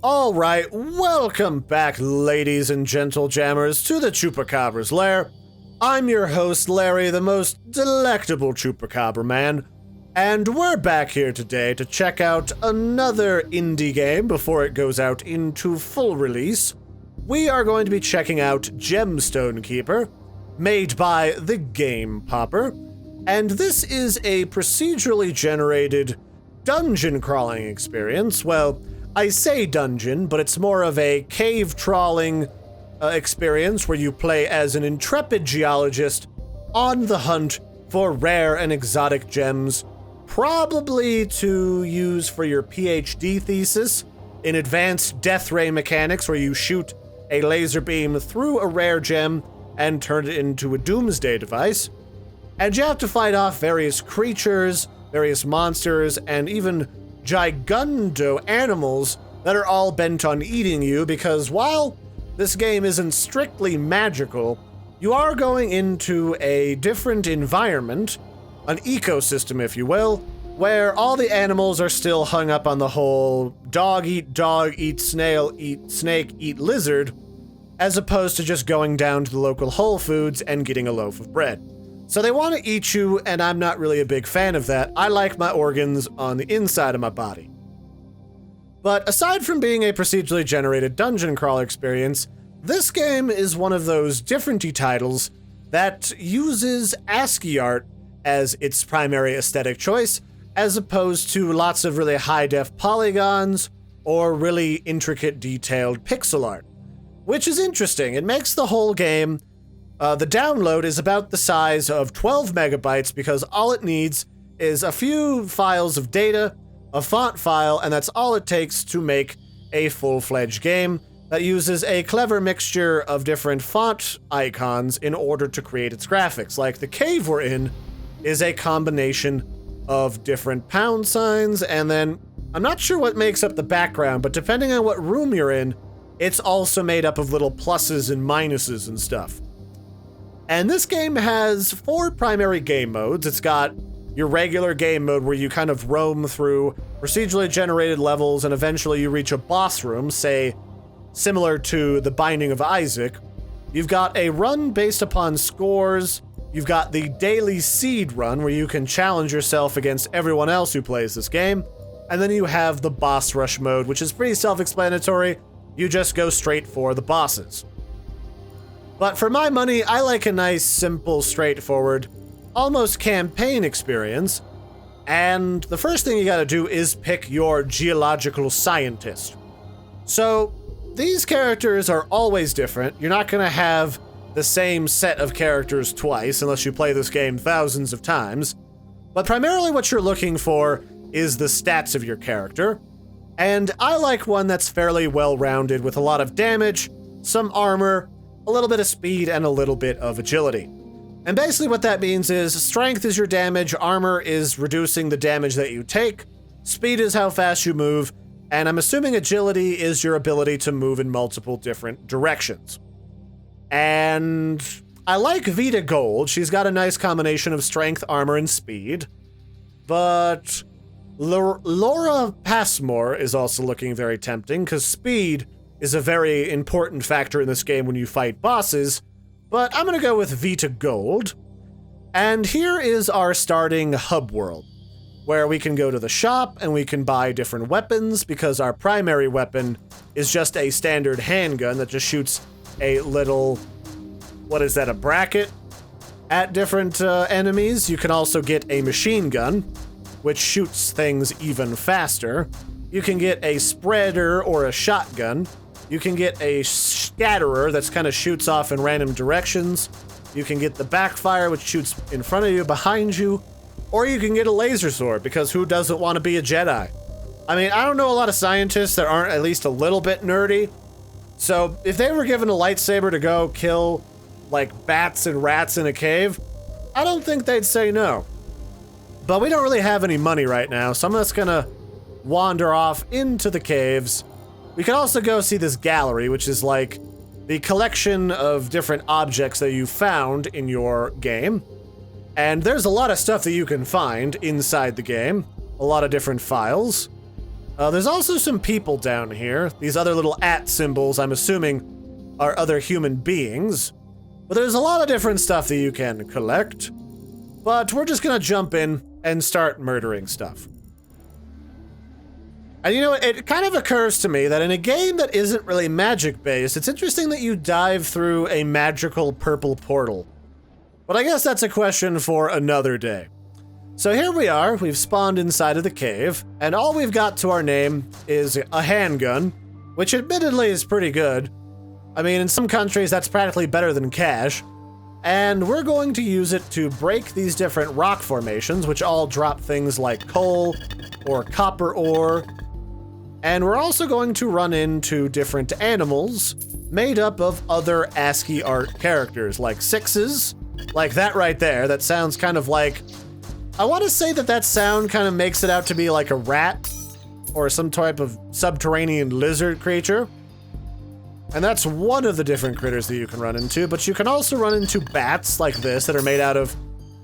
Alright, welcome back, ladies and gentle jammers, to the Chupacabra's lair. I'm your host, Larry, the most delectable Chupacabra man, and we're back here today to check out another indie game before it goes out into full release. We are going to be checking out Gemstone Keeper, made by the Game Popper, and this is a procedurally generated dungeon crawling experience. Well, I say dungeon, but it's more of a cave trawling experience where you play as an intrepid geologist on the hunt for rare and exotic gems, probably to use for your PhD thesis in advanced death ray mechanics, where you shoot a laser beam through a rare gem and turn it into a doomsday device. And you have to fight off various creatures, various monsters, and even gigundo animals that are all bent on eating you, because while this game isn't strictly magical, you are going into a different environment, an ecosystem if you will, where all the animals are still hung up on the whole dog, eat snail, eat snake, eat lizard, as opposed to just going down to the local Whole Foods and getting a loaf of bread. So they want to eat you, and I'm not really a big fan of that. I like my organs on the inside of my body. But aside from being a procedurally generated dungeon crawl experience, this game is one of those different-y titles that uses Ascii Art as its primary aesthetic choice, as opposed to lots of really high-def polygons or really intricate detailed pixel art. Which is interesting. It makes the whole game... the download is about the size of 12 megabytes because all it needs is a few files of data, a font file, and that's all it takes to make a full-fledged game that uses a clever mixture of different font icons in order to create its graphics. Like the cave we're in is a combination of different pound signs, and then I'm not sure what makes up the background, but depending on what room you're in, it's also made up of little pluses and minuses and stuff. And this game has 4 primary game modes. It's got your regular game mode where you kind of roam through procedurally generated levels and eventually you reach a boss room, say, similar to The Binding of Isaac. You've got a run based upon scores. You've got the daily seed run where you can challenge yourself against everyone else who plays this game. And then you have the boss rush mode, which is pretty self-explanatory. You just go straight for the bosses. But for my money, I like a nice, simple, straightforward, almost campaign experience. And the first thing you gotta do is pick your geological scientist. So, these characters are always different. You're not gonna have the same set of characters twice, unless you play this game thousands of times. But primarily what you're looking for is the stats of your character. And I like one that's fairly well-rounded with a lot of damage, some armor, a little bit of speed, and a little bit of agility. And basically what that means is strength is your damage, armor is reducing the damage that you take, speed is how fast you move, and I'm assuming agility is your ability to move in multiple different directions. And I like Vita Gold. She's got a nice combination of strength, armor, and speed. But Laura Passmore is also looking very tempting, because speed is a very important factor in this game when you fight bosses, but I'm gonna go with Vita Gold. And here is our starting hub world, where we can go to the shop and we can buy different weapons, because our primary weapon is just a standard handgun that just shoots a little, what is that, a bracket at different enemies. You can also get a machine gun, which shoots things even faster. You can get a spreader or a shotgun. You can get a scatterer that's kind of shoots off in random directions. You can get the backfire, which shoots in front of you, behind you. Or you can get a laser sword, because who doesn't want to be a Jedi? I mean, I don't know a lot of scientists that aren't at least a little bit nerdy. So if they were given a lightsaber to go kill, like, bats and rats in a cave, I don't think they'd say no. But we don't really have any money right now, so I'm just gonna wander off into the caves. We can also go see this gallery, which is like the collection of different objects that you found in your game. And there's a lot of stuff that you can find inside the game. A lot of different files. There's also some people down here. These other little @ symbols, I'm assuming, are other human beings. But there's a lot of different stuff that you can collect. But we're just gonna jump in and start murdering stuff. And you know, it kind of occurs to me that in a game that isn't really magic-based, it's interesting that you dive through a magical purple portal. But I guess that's a question for another day. So here we are, we've spawned inside of the cave, and all we've got to our name is a handgun, which admittedly is pretty good. I mean, in some countries that's practically better than cash. And we're going to use it to break these different rock formations, which all drop things like coal or copper ore. And we're also going to run into different animals made up of other Ascii Art characters, like sixes, like that right there. That sounds kind of like, I want to say that sound kind of makes it out to be like a rat or some type of subterranean lizard creature. And that's one of the different critters that you can run into, but you can also run into bats like this that are made out of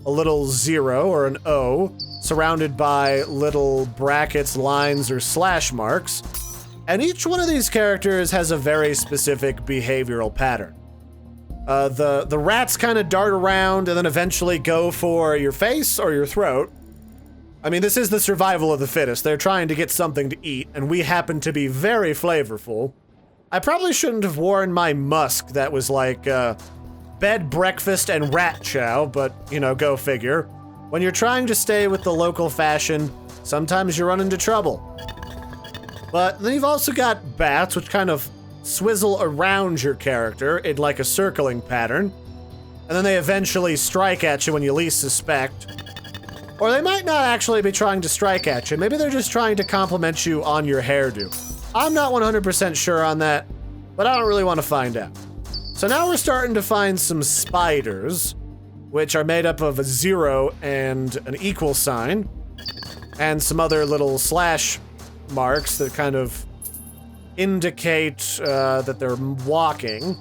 a little 0 or an O, surrounded by little brackets, lines, or slash marks. And each one of these characters has a very specific behavioral pattern. The rats kind of dart around and then eventually go for your face or your throat. I mean, this is the survival of the fittest. They're trying to get something to eat, and we happen to be very flavorful. I probably shouldn't have worn my musk that was like, bed, breakfast, and rat chow, but, you know, go figure. When you're trying to stay with the local fashion, sometimes you run into trouble. But then you've also got bats, which kind of swizzle around your character in like a circling pattern, and then they eventually strike at you when you least suspect. Or they might not actually be trying to strike at you, maybe they're just trying to compliment you on your hairdo. I'm not 100% sure on that, but I don't really want to find out. So now we're starting to find some spiders, which are made up of a 0 and an equal sign, and some other little slash marks that kind of indicate that they're walking.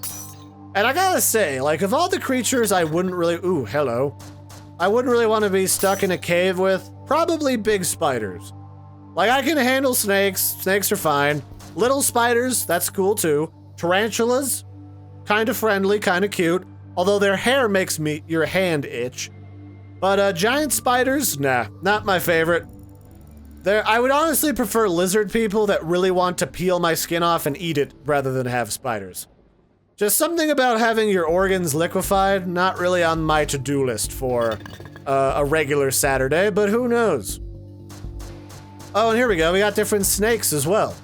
And I gotta say, like, of all the creatures I wouldn't really... Ooh, hello. I wouldn't really want to be stuck in a cave with, probably big spiders. Like, I can handle snakes. Snakes are fine. Little spiders, that's cool too. Tarantulas, kind of friendly, kind of cute. Although their hair makes your hand itch. But giant spiders, nah, not my favorite. I would honestly prefer lizard people that really want to peel my skin off and eat it rather than have spiders. Just something about having your organs liquefied, not really on my to-do list for a regular Saturday, but who knows? Oh, and here we go, we got different snakes as well.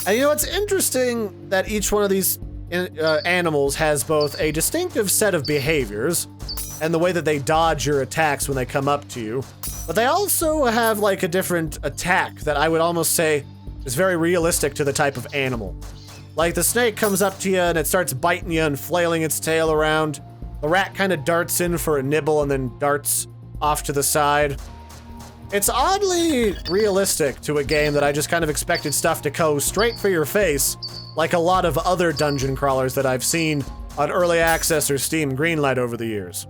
And you know, it's interesting that each one of these animals has both a distinctive set of behaviors and the way that they dodge your attacks when they come up to you, but they also have like a different attack that I would almost say is very realistic to the type of animal. Like the snake comes up to you and it starts biting you and flailing its tail around. The rat kind of darts in for a nibble and then darts off to the side. It's oddly realistic to a game that I just kind of expected stuff to go straight for your face, like a lot of other dungeon crawlers that I've seen on Early Access or Steam Greenlight over the years.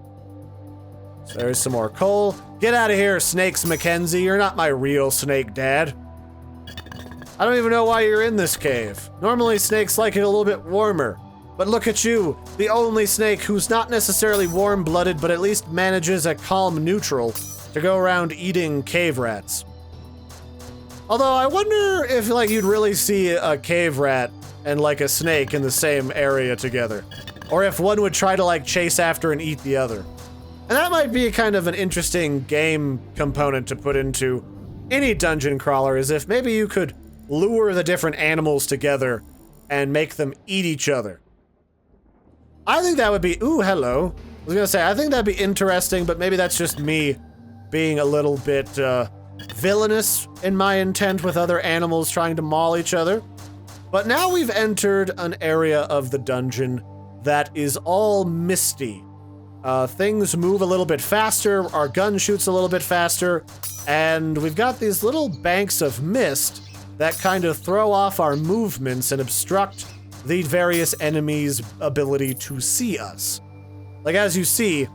So there's some more coal. Get out of here, Snakes Mackenzie. You're not my real snake dad. I don't even know why you're in this cave. Normally snakes like it a little bit warmer. But look at you, the only snake who's not necessarily warm-blooded, but at least manages a calm neutral to go around eating cave rats. Although I wonder if like you'd really see a cave rat and like a snake in the same area together. Or if one would try to like chase after and eat the other. And that might be kind of an interesting game component to put into any dungeon crawler, is if maybe you could lure the different animals together and make them eat each other. I think that would be, ooh, hello. I was gonna say, I think that'd be interesting, but maybe that's just me being a little bit villainous in my intent with other animals trying to maul each other. But now we've entered an area of the dungeon that is all misty. Things move a little bit faster, our gun shoots a little bit faster, and we've got these little banks of mist that kind of throw off our movements and obstruct the various enemies' ability to see us. Like, as you see,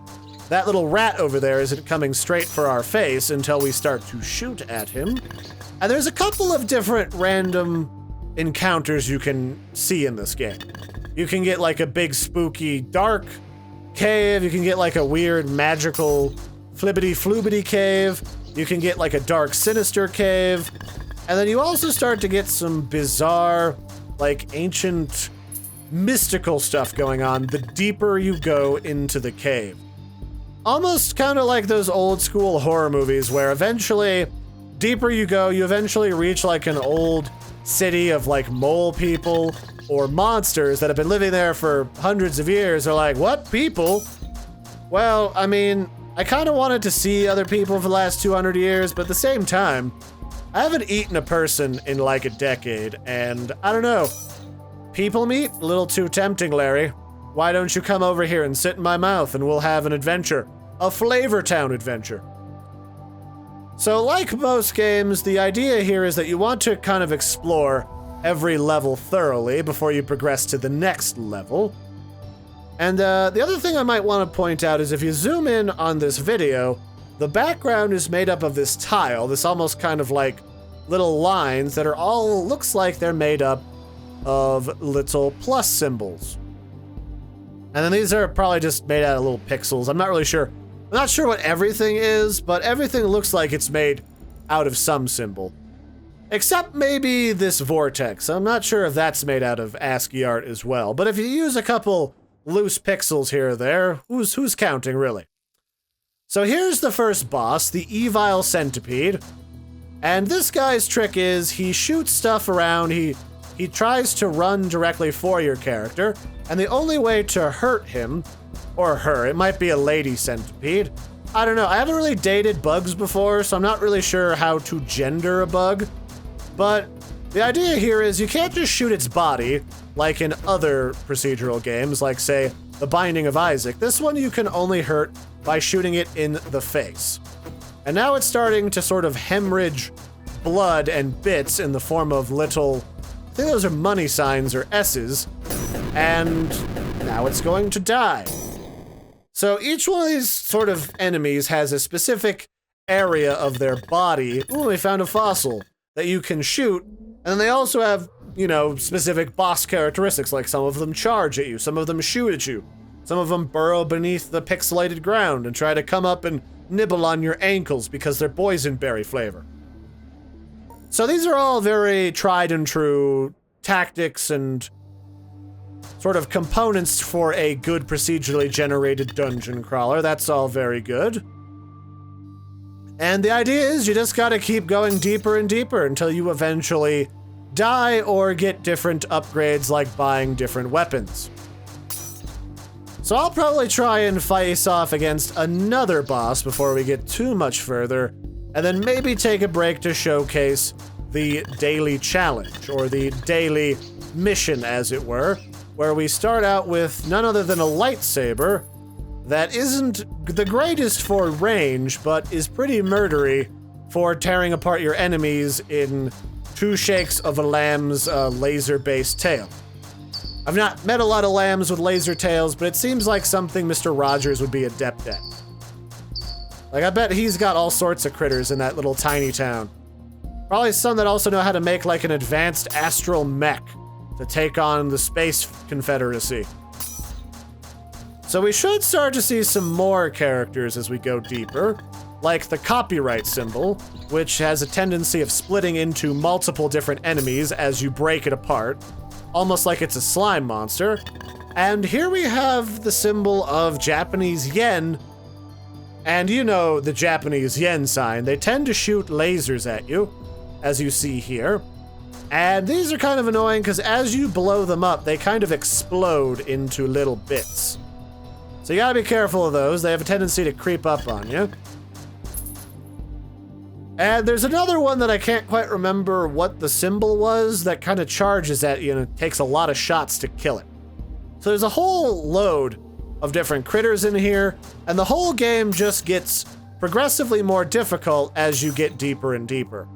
that little rat over there isn't coming straight for our face until we start to shoot at him. And there's a couple of different random encounters you can see in this game. You can get like a big spooky dark cave, you can get like a weird magical flibbity-floobity cave, you can get like a dark sinister cave, and then you also start to get some bizarre, like ancient mystical stuff going on the deeper you go into the cave. Almost kind of like those old school horror movies where eventually, deeper you go, you eventually reach like an old city of like mole people or monsters that have been living there for hundreds of years. They're like, what, people? Well, I mean, I kind of wanted to see other people for the last 200 years, but at the same time, I haven't eaten a person in like a decade, and I don't know. People meat? A little too tempting, Larry. Why don't you come over here and sit in my mouth and we'll have an adventure. A Flavor Town adventure. So like most games, the idea here is that you want to kind of explore every level thoroughly before you progress to the next level. And the other thing I might want to point out is if you zoom in on this video, the background is made up of this tile, this almost kind of like little lines that are all, looks like they're made up of little plus symbols. And then these are probably just made out of little pixels. I'm not really sure. I'm not sure what everything is, but everything looks like it's made out of some symbol. Except maybe this vortex. I'm not sure if that's made out of Ascii Art as well. But if you use a couple loose pixels here or there, who's counting, really? So here's the first boss, the Evil Centipede. And this guy's trick is he shoots stuff around, he tries to run directly for your character, and the only way to hurt him, or her, it might be a lady centipede. I don't know, I haven't really dated bugs before, so I'm not really sure how to gender a bug. But the idea here is you can't just shoot its body, like in other procedural games, like say, The Binding of Isaac. This one you can only hurt by shooting it in the face. And now it's starting to sort of hemorrhage blood and bits in the form of little, I think those are money signs or S's, and now it's going to die. So each one of these sort of enemies has a specific area of their body, ooh, we found a fossil, that you can shoot, and then they also have, you know, specific boss characteristics, like some of them charge at you, some of them shoot at you, some of them burrow beneath the pixelated ground and try to come up and nibble on your ankles because they're boysenberry flavor. So these are all very tried and true tactics and sort of components for a good procedurally generated dungeon crawler. That's all very good. And the idea is you just gotta keep going deeper and deeper until you eventually die or get different upgrades like buying different weapons. So I'll probably try and face off against another boss before we get too much further, and then maybe take a break to showcase the daily challenge, or the daily mission as it were, where we start out with none other than a lightsaber that isn't the greatest for range, but is pretty murdery for tearing apart your enemies in 2 shakes of a lamb's laser-based tail. I've not met a lot of lambs with laser tails, but it seems like something Mr. Rogers would be adept at. Like, I bet he's got all sorts of critters in that little tiny town. Probably some that also know how to make like an advanced astral mech to take on the Space Confederacy. So we should start to see some more characters as we go deeper, like the copyright symbol, which has a tendency of splitting into multiple different enemies as you break it apart, almost like it's a slime monster. And here we have the symbol of Japanese yen, and you know the Japanese yen sign. They tend to shoot lasers at you, as you see here. And these are kind of annoying because as you blow them up, they kind of explode into little bits. So you gotta be careful of those. They have a tendency to creep up on you. And there's another one that I can't quite remember what the symbol was that kind of charges at you and it takes a lot of shots to kill it. So there's a whole load of different critters in here, and the whole game just gets progressively more difficult as you get deeper and deeper.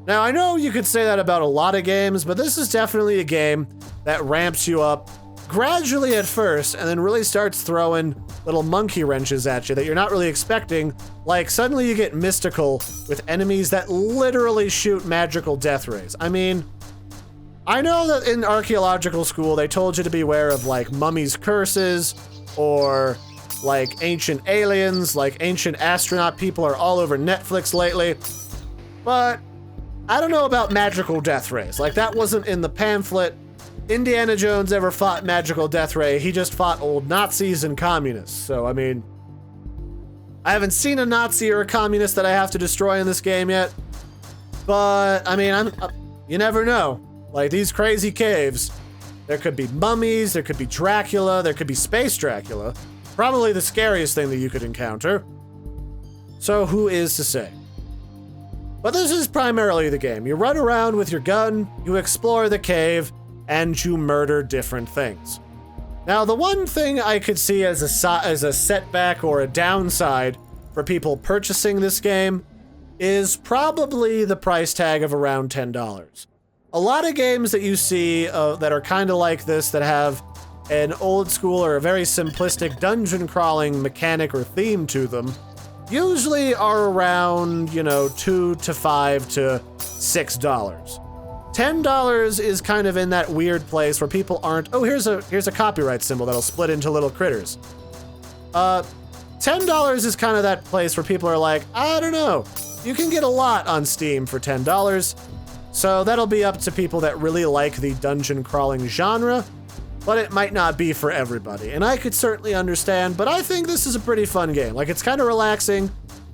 Now, I know you could say that about a lot of games, but this is definitely a game that ramps you up gradually at first, and then really starts throwing little monkey wrenches at you that you're not really expecting. Like, suddenly you get mystical with enemies that literally shoot magical death rays. I mean, I know that in archaeological school they told you to beware of, like, mummies' curses, or, like, ancient aliens, like ancient astronaut people are all over Netflix lately. But I don't know about magical death rays. Like, that wasn't in the pamphlet. Indiana Jones ever fought magical death ray. He just fought old Nazis and communists. So, I mean, I haven't seen a Nazi or a communist that I have to destroy in this game yet. But, I mean, you never know. Like, these crazy caves, there could be mummies, there could be Dracula, there could be Space Dracula. Probably the scariest thing that you could encounter. So, who is to say? But this is primarily the game. You run around with your gun, you explore the cave, and you murder different things. Now, the one thing I could see as a setback or a downside for people purchasing this game is probably the price tag of around $10. A lot of games that you see that are kind of like this, that have an old school or a very simplistic dungeon crawling mechanic or theme to them, usually are around, you know, $2 to $5 to $6. $10 is kind of in that weird place where people aren't, oh, here's a copyright symbol that'll split into little critters. $10 is kind of that place where people are like, I don't know, you can get a lot on Steam for $10. So that'll be up to people that really like the dungeon crawling genre, but it might not be for everybody. And I could certainly understand, but I think this is a pretty fun game. Like, it's kind of relaxing.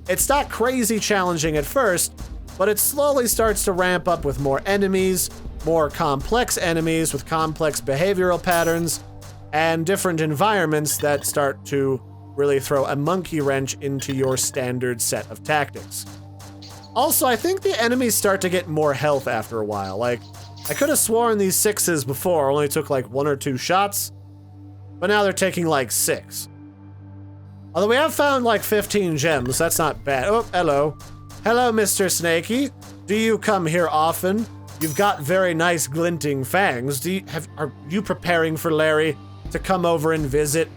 It's not crazy challenging at first, but it slowly starts to ramp up with more enemies, more complex enemies with complex behavioral patterns, and different environments that start to really throw a monkey wrench into your standard set of tactics. Also, I think the enemies start to get more health after a while. Like, I could have sworn these 6s before only took like 1 or 2 shots, but now they're taking like 6. Although we have found like 15 gems, that's not bad. Oh, hello. Hello, Mr. Snakey. Do you come here often? You've got very nice glinting fangs. Are you preparing for Larry to come over and visit?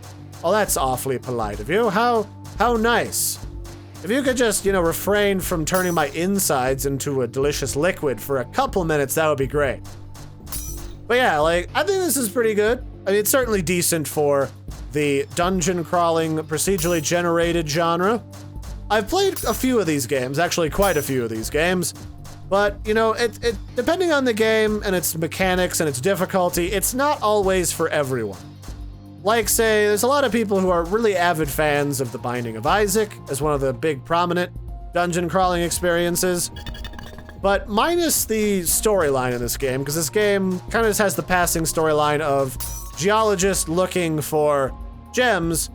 Oh, that's awfully polite of you. How nice. If you could just, you know, refrain from turning my insides into a delicious liquid for a couple minutes, that would be great. But yeah, like, I think this is pretty good. I mean, it's certainly decent for the dungeon crawling, procedurally generated genre. I've played a few of these games, actually quite a few of these games, but, you know, it depending on the game and its mechanics and its difficulty, it's not always for everyone. Like, say, there's a lot of people who are really avid fans of The Binding of Isaac as one of the big prominent dungeon crawling experiences, but minus the storyline in this game, because this game kind of just has the passing storyline of geologists looking for gems.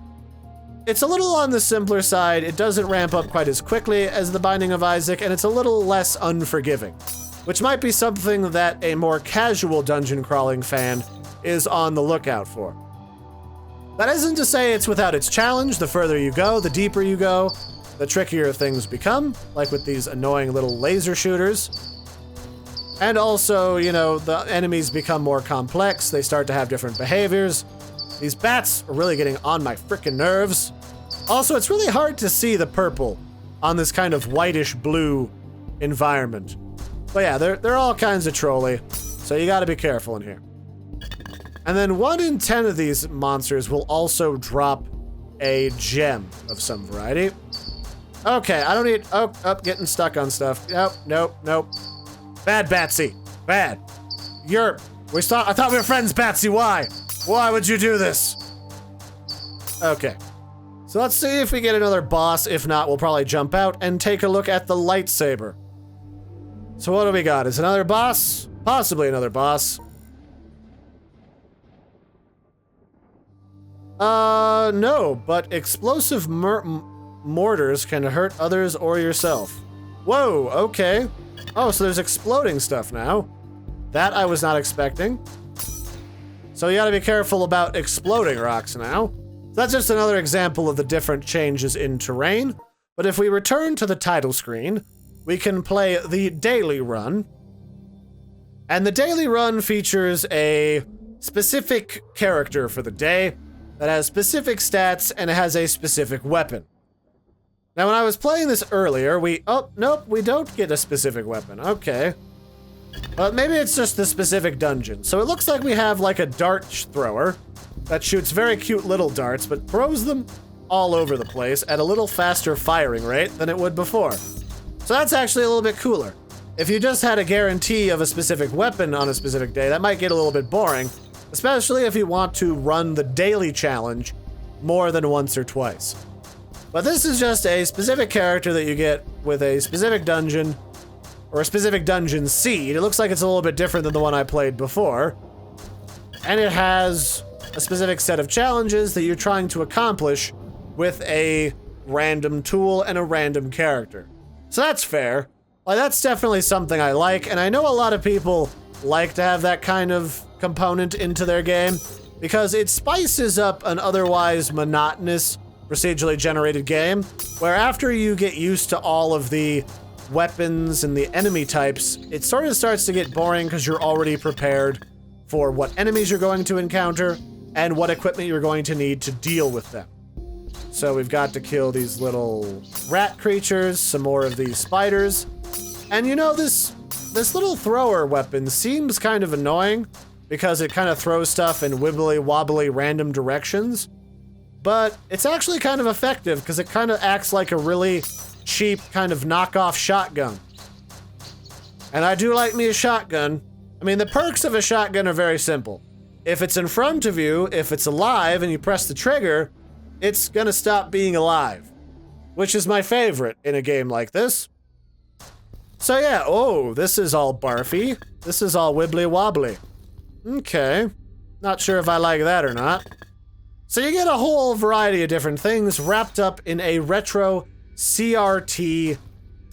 It's a little on the simpler side. It doesn't ramp up quite as quickly as The Binding of Isaac, and it's a little less unforgiving, which might be something that a more casual dungeon crawling fan is on the lookout for. That isn't to say it's without its challenge. The further you go, the deeper you go, the trickier things become, like with these annoying little laser shooters. And also, you know, the enemies become more complex. They start to have different behaviors. These bats are really getting on my frickin' nerves. Also, it's really hard to see the purple on this kind of whitish blue environment. But yeah, they're all kinds of trolly, so you gotta be careful in here. And then 1 in 10 of these monsters will also drop a gem of some variety. Okay, I don't need... Oh, getting stuck on stuff. Nope. Bad, Batsy. Bad. I thought we were friends, Batsy. Why? Why would you do this? Okay. So let's see if we get another boss. If not, we'll probably jump out and take a look at the lightsaber. So what do we got? Is another boss? Possibly another boss. No, but explosive mortars can hurt others or yourself. Whoa, okay. Oh, so there's exploding stuff now. That I was not expecting. So you gotta be careful about exploding rocks now. That's just another example of the different changes in terrain. But if we return to the title screen, we can play the daily run. And the daily run features a specific character for the day that has specific stats and it has a specific weapon. Now, when I was playing this earlier, oh, nope, we don't get a specific weapon. Okay. But maybe it's just the specific dungeon. So it looks like we have like a dart thrower that shoots very cute little darts, but throws them all over the place at a little faster firing rate than it would before. So that's actually a little bit cooler. If you just had a guarantee of a specific weapon on a specific day, that might get a little bit boring, especially if you want to run the daily challenge more than once or twice. But this is just a specific character that you get with a specific dungeon, or a specific dungeon seed. It looks like it's a little bit different than the one I played before. And it has a specific set of challenges that you're trying to accomplish with a random tool and a random character. So that's fair. Like, that's definitely something I like, and I know a lot of people like to have that kind of component into their game because it spices up an otherwise monotonous procedurally generated game, where after you get used to all of the weapons and the enemy types, it sort of starts to get boring because you're already prepared for what enemies you're going to encounter and what equipment you're going to need to deal with them. So we've got to kill these little rat creatures, some more of these spiders, and you know, this little thrower weapon seems kind of annoying because it kind of throws stuff in wibbly wobbly random directions, but it's actually kind of effective because it kind of acts like a really cheap kind of knockoff shotgun. And I do like me a shotgun. I mean, the perks of a shotgun are very simple. If it's in front of you, if it's alive and you press the trigger, it's gonna stop being alive, which is my favorite in a game like this. So yeah, oh, this is all barfy. This is all wibbly wobbly. Okay, not sure if I like that or not. So you get a whole variety of different things wrapped up in a retro CRT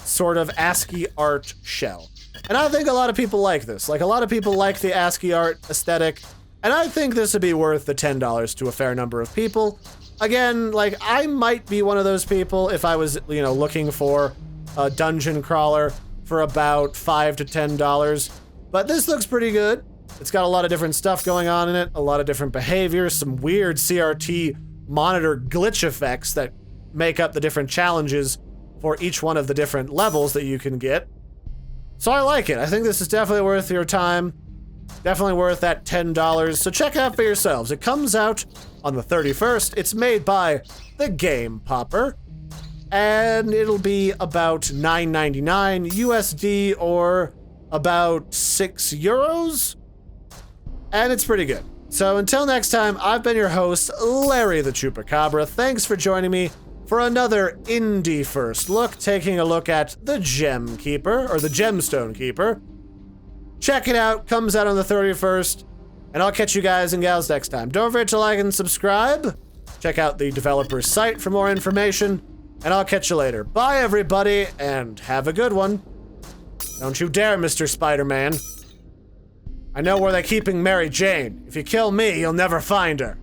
sort of Ascii Art shell. And I think a lot of people like this. Like, a lot of people like the Ascii Art aesthetic, and I think this would be worth the $10 to a fair number of people. Again, like, I might be one of those people if I was, you know, looking for a dungeon crawler for about $5 to $10. But this looks pretty good. It's got a lot of different stuff going on in it, a lot of different behaviors, some weird CRT monitor glitch effects that make up the different challenges for each one of the different levels that you can get. So I like it. I think this is definitely worth your time. Definitely worth that $10. So check it out for yourselves. It comes out on the 31st. It's made by the Game Popper. And it'll be about $9.99 USD or about €6. And it's pretty good. So until next time, I've been your host, Larry the Chupacabra. Thanks for joining me for another indie first look, taking a look at the Gem Keeper, or the Gemstone Keeper. Check it out, comes out on the 31st, and I'll catch you guys and gals next time. Don't forget to like and subscribe. Check out the developer's site for more information, and I'll catch you later. Bye, everybody, and have a good one. Don't you dare, Mr. Spider-Man. I know where they're keeping Mary Jane. If you kill me, you'll never find her.